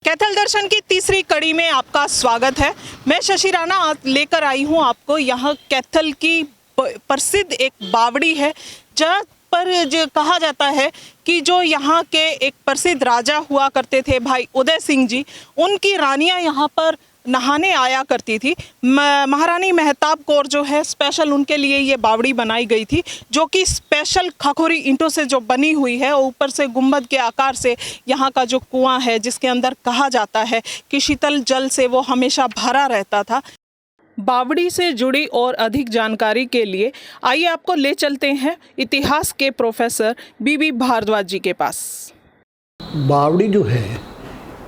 कैथल दर्शन की तीसरी कड़ी में आपका स्वागत है। मैं शशि राणा लेकर आई हूं आपको। यहाँ कैथल की प्रसिद्ध एक बावड़ी है जहाँ पर जो कहा जाता है कि जो यहाँ के एक प्रसिद्ध राजा हुआ करते थे भाई उदय सिंह जी, उनकी रानियाँ यहाँ पर नहाने आया करती थी। महारानी मेहताब कौर जो है स्पेशल उनके लिए ये बावड़ी बनाई गई थी, जो कि स्पेशल खखोरी ईंटों से जो बनी हुई है। ऊपर से गुंबद के आकार से यहाँ का जो कुआं है, जिसके अंदर कहा जाता है कि शीतल जल से वो हमेशा भरा रहता था। बावड़ी से जुड़ी और अधिक जानकारी के लिए आइए आपको ले चलते हैं इतिहास के प्रोफेसर बीबी भारद्वाज जी के पास। बावड़ी जो है,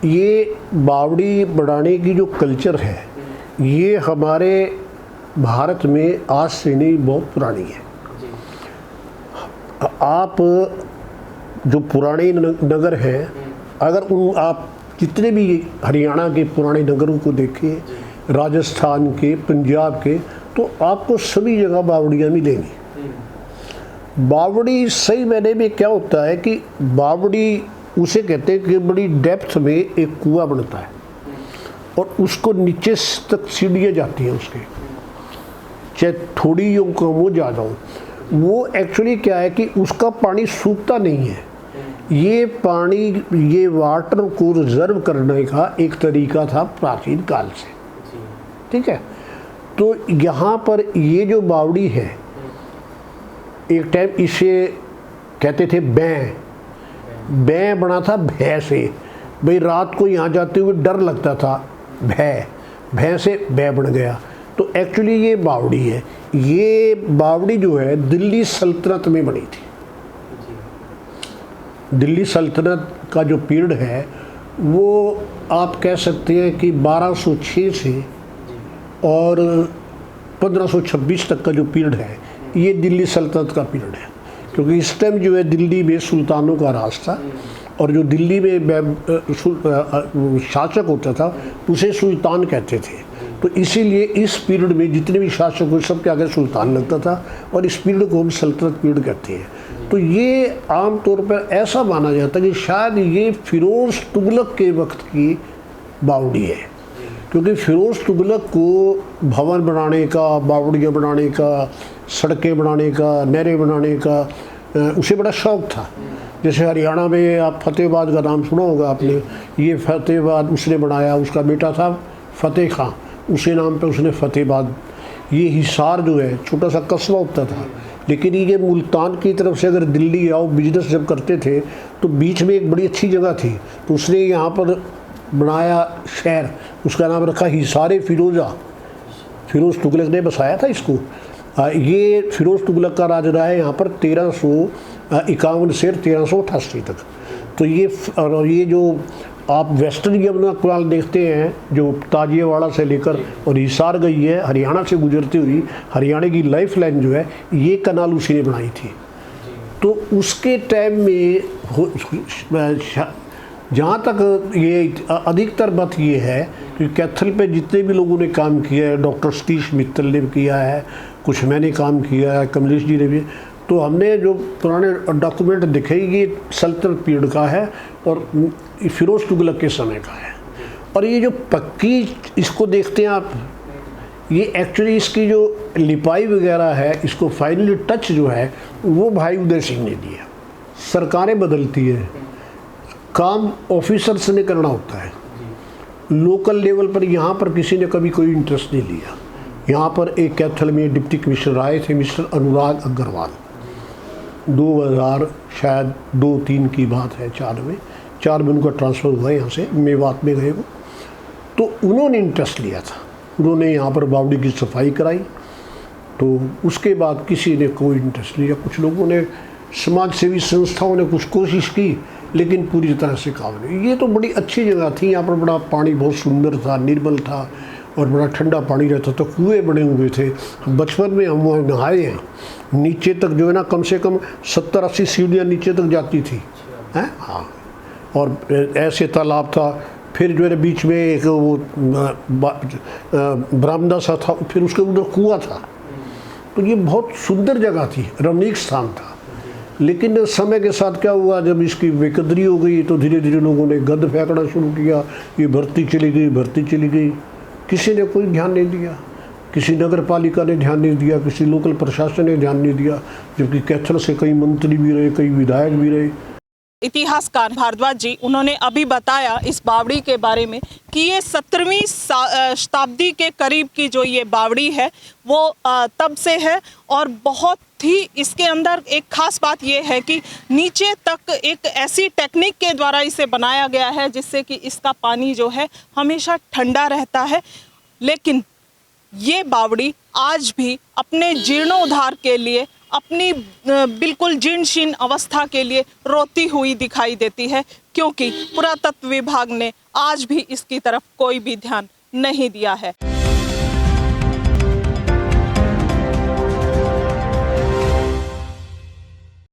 ये बावड़ी बनाने की जो कल्चर है, ये हमारे भारत में आज से नहीं बहुत पुरानी है। आप जो पुराने नगर हैं, अगर उन आप जितने भी हरियाणा के पुराने नगरों को देखें, राजस्थान के, पंजाब के, तो आपको सभी जगह बावड़ियाँ मिलेंगी। बावड़ी सही मायने में क्या होता है कि बावड़ी उसे कहते हैं कि बड़ी डेप्थ में एक कुआं बनता है और उसको नीचे तक सीढ़ियाँ जाती हैं उसके, चाहे थोड़ी हो कम हो ज़्यादा हो। वो एक्चुअली क्या है कि उसका पानी सूखता नहीं है। ये पानी, ये वाटर को रिजर्व करने का एक तरीका था प्राचीन काल से, ठीक है। तो यहाँ पर ये जो बावड़ी है, एक टाइम इसे कहते थे बैं बना था भय से। भाई रात को यहाँ जाते हुए डर लगता था, भय से बै बन गया। तो एक्चुअली ये बावड़ी है। ये बावड़ी जो है दिल्ली सल्तनत में बनी थी। दिल्ली सल्तनत का जो पीरियड है वो आप कह सकते हैं कि 1206 से और 1526 तक का जो पीरियड है, ये दिल्ली सल्तनत का पीरियड है। क्योंकि इस टाइम जो है दिल्ली में सुल्तानों का राज था और जो दिल्ली में शासक होता था उसे सुल्तान कहते थे। तो इसीलिए इस पीरियड में जितने भी शासक हुए सबके आगे सुल्तान लगता था और इस पीरियड को हम सल्तनत पीरियड कहते हैं। तो ये आम तौर पर ऐसा माना जाता है कि शायद ये फिरोज तुगलक के वक्त की बावड़ी है, क्योंकि फिरोज तुगलक को भवन बनाने का, बावड़ियाँ बनाने का, सड़कें बनाने का, नहरें बनाने का उसे बड़ा शौक़ था। जैसे हरियाणा में आप फतेहाबाद का नाम सुना होगा आपने। ये फतेहाबाद उसने बनाया, उसका बेटा था फतेह खां, उसी नाम पे उसने फतेहाबाद। ये हिसार जो है छोटा सा कस्बा होता था, लेकिन ये मुल्तान की तरफ से अगर दिल्ली आओ बिजनेस जब करते थे तो बीच में एक बड़ी अच्छी जगह थी, तो उसने यहाँ पर बनाया शहर, उसका नाम रखा हिसार फिरोज़ा। फिरोज़ तुगलक ने बसाया था इसको। ये फिरोज़ तुगलक का राज रहा है यहाँ पर 1351 से 1388 तक। तो ये जो आप वेस्टर्न यमुना कनाल देखते हैं, जो ताजियावाड़ा से लेकर और हिसार गई है, हरियाणा से गुजरती हुई, हरियाणा की लाइफ लाइन जो है, ये कनाल उसी ने बनाई थी। तो उसके टाइम में जहाँ तक ये अधिकतर बात ये है कि कैथल पे जितने भी लोगों ने काम किया है, डॉक्टर सतीश मित्तल ने किया है, कुछ मैंने काम किया है, कमलेश जी ने भी, तो हमने जो पुराने डॉक्यूमेंट दिखे ये सल्तनत पीरियड का है और फिरोज तुगलक के समय का है। और ये जो पक्की इसको देखते हैं आप, ये एक्चुअली इसकी जो लिपाई वगैरह है, इसको फाइनली टच जो है वो भाई उदय सिंह ने दिया। सरकारें बदलती है, काम ऑफिसर्स ने करना होता है। लोकल लेवल पर यहाँ पर किसी ने कभी कोई इंटरेस्ट नहीं लिया। यहाँ पर एक कैथल में डिप्टी कमिश्नर आए थे, मिस्टर अनुराग अग्रवाल, 2000 शायद 2-3 की बात है, 4 में उनका ट्रांसफ़र हुआ यहाँ से, मेवात में गए वो। तो उन्होंने इंटरेस्ट लिया था, उन्होंने यहाँ पर बावड़ी की सफाई कराई। तो उसके बाद किसी ने कोई इंटरेस्ट लिया। कुछ लोगों ने, समाज सेवी संस्थाओं ने कुछ कोशिश की, लेकिन पूरी तरह से काम नहीं। ये तो बड़ी अच्छी जगह थी, यहाँ पर बड़ा पानी बहुत सुंदर था, निर्मल था और बड़ा ठंडा पानी रहता था। कुएँ बने हुए थे। बचपन में हम वहाँ नहाए हैं। नीचे तक जो है ना, कम से कम 70-80 सीढ़ियाँ नीचे तक जाती थी, हैं। हाँ, और ऐसे तालाब था। फिर जो है बीच में एक वो बरामदा सा था, फिर उसके उधर कुआं था। तो ये बहुत सुंदर जगह थी, रमणीक स्थान था। लेकिन समय के साथ क्या हुआ, जब इसकी बेकदरी हो गई तो धीरे धीरे लोगों ने गंद फेंकना शुरू किया, ये भर्ती चली गई, भर्ती चली गई। किसी ने कोई ध्यान नहीं दिया, किसी नगर पालिका ने ध्यान नहीं दिया, किसी लोकल प्रशासन ने ध्यान नहीं दिया, जबकि कैथल से कई मंत्री भी रहे, कई विधायक भी रहे। इतिहासकार भारद्वाज जी, उन्होंने अभी बताया इस बावड़ी के बारे में कि ये 17वीं शताब्दी के करीब की जो ये बावड़ी है वो तब से है, और बहुत ही इसके अंदर एक खास बात ये है कि नीचे तक एक ऐसी टेक्निक के द्वारा इसे बनाया गया है जिससे कि इसका पानी जो है हमेशा ठंडा रहता है। लेकिन ये बावड़ी आज भी अपने जीर्णोद्धार के लिए, अपनी बिल्कुल जीर्ण शीर्ण अवस्था के लिए रोती हुई दिखाई देती है, क्योंकि पुरातत्व विभाग ने आज भी इसकी तरफ कोई भी ध्यान नहीं दिया है।